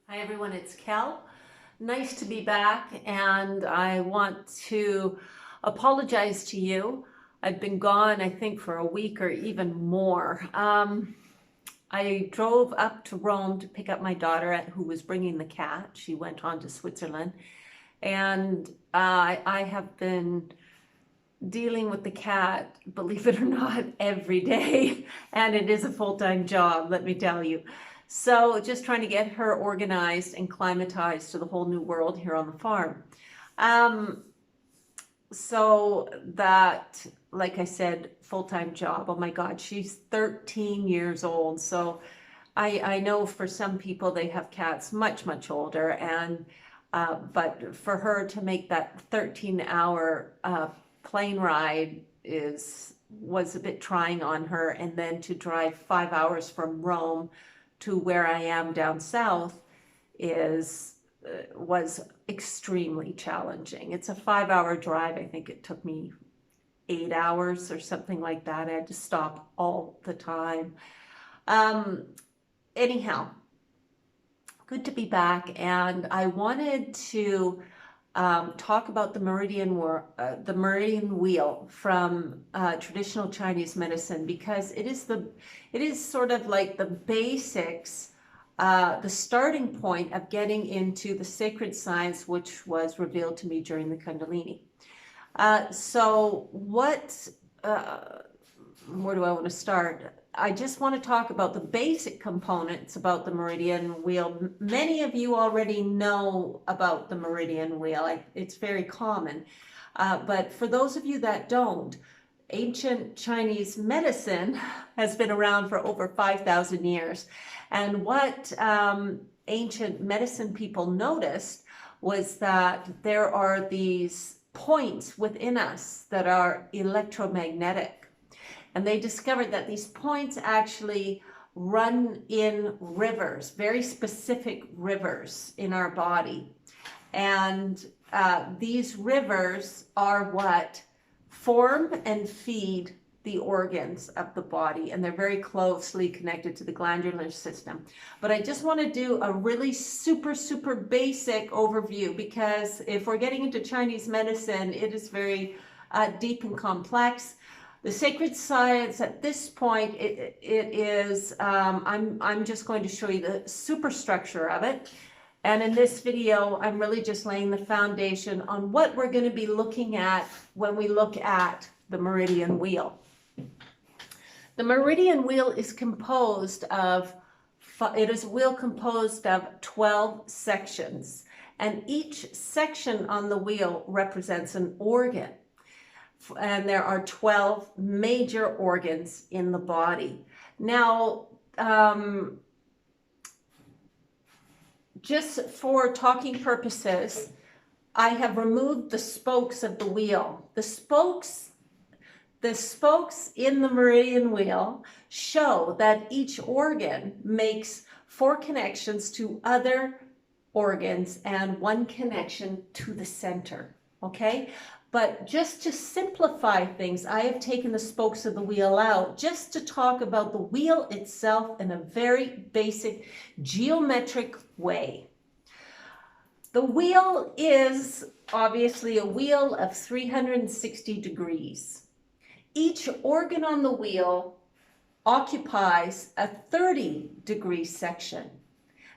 Hi everyone, it's Kel. Nice to be back, and I want to apologize to you. I've been gone, I think, for a week or even more. I drove up to Rome to pick up my daughter who was bringing the cat. She went on to Switzerland, and I have been dealing with the cat, believe it or not, every day. And it is a full-time job, let me tell you. So just trying to get her organized and climatized to the whole new world here on the farm. So that, like I said, full-time job. Oh my God, she's 13 years old. So I know for some people they have cats much older, and but for her to make that 13-hour plane ride was a bit trying on her, and then to drive 5 hours from Rome to where I am down south was extremely challenging. It's a 5-hour drive. I think it took me 8 hours or something like that. I had to stop all the time. Anyhow, good to be back, and I wanted to talk about the Meridian wheel from traditional Chinese medicine, because it is sort of like the basics, the starting point of getting into the sacred science, which was revealed to me during the Kundalini. So where do I want to start? I just want to talk about the basic components about the Meridian wheel. Many of you already know about the Meridian wheel. It's very common. But for those of you that don't, ancient Chinese medicine has been around for over 5,000 years. And what ancient medicine people noticed was that there are these points within us that are electromagnetic. And they discovered that these points actually run in rivers, very specific rivers in our body. And these rivers are what form and feed the organs of the body, and they're very closely connected to the glandular system. But I just want to do a really super basic overview, because if we're getting into Chinese medicine, it is very deep and complex. The sacred science at this point, it is, I'm just going to show you the superstructure of it. And in this video, I'm really just laying the foundation on what we're going to be looking at when we look at the Meridian wheel. The Meridian wheel is composed of, it is a wheel composed of 12 sections. And each section on the wheel represents an organ. And there are 12 major organs in the body. Now, just for talking purposes, I have removed the spokes of the wheel. The spokes in the Meridian wheel show that each organ makes 4 connections to other organs and 1 connection to the center, okay? But just to simplify things, I have taken the spokes of the wheel out just to talk about the wheel itself in a very basic geometric way. The wheel is obviously a wheel of 360 degrees. Each organ on the wheel occupies a 30-degree section.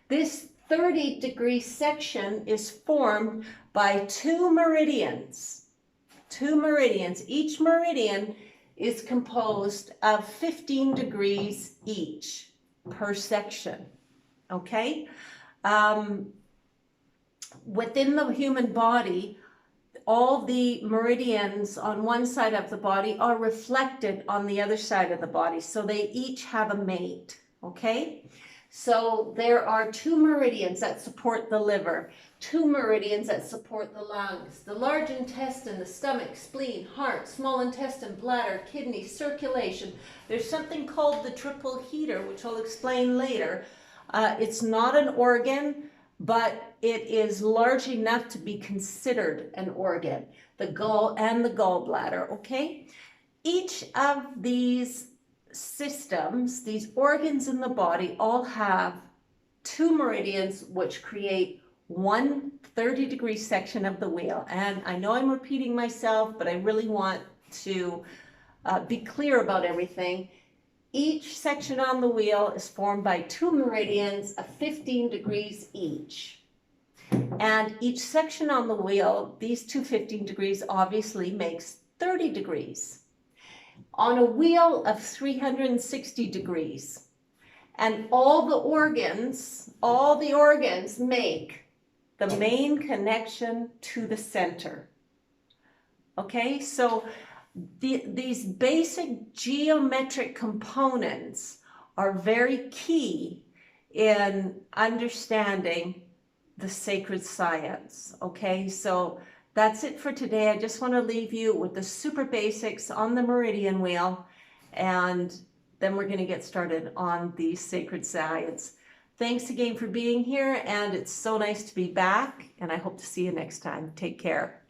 This 30-degree section is formed by 2 meridians. 2 meridians. Each meridian is composed of 15 degrees each per section, okay? Within the human body, all the meridians on one side of the body are reflected on the other side of the body, so they each have a mate, okay? So there are 2 meridians that support the liver, 2 meridians that support the lungs, the large intestine, the stomach, spleen, heart, small intestine, bladder, kidney, circulation. There's something called the triple heater, which I'll explain later. It's not an organ, but it is large enough to be considered an organ, the gall and the gallbladder, okay? Each of these systems, these organs in the body, all have 2 meridians, which create one 30-degree section of the wheel. And I know I'm repeating myself, but I really want to be clear about everything. Each section on the wheel is formed by 2 meridians of 15 degrees each. And each section on the wheel, these two 15 degrees obviously makes 30 degrees. On a wheel of 360 degrees. And all the organs make the main connection to the center. Okay, so these basic geometric components are very key in understanding the sacred science. Okay, so that's it for today. I just want to leave you with the super basics on the meridian wheel, and then we're going to get started on the sacred science. Thanks again for being here, and it's so nice to be back, and I hope to see you next time. Take care.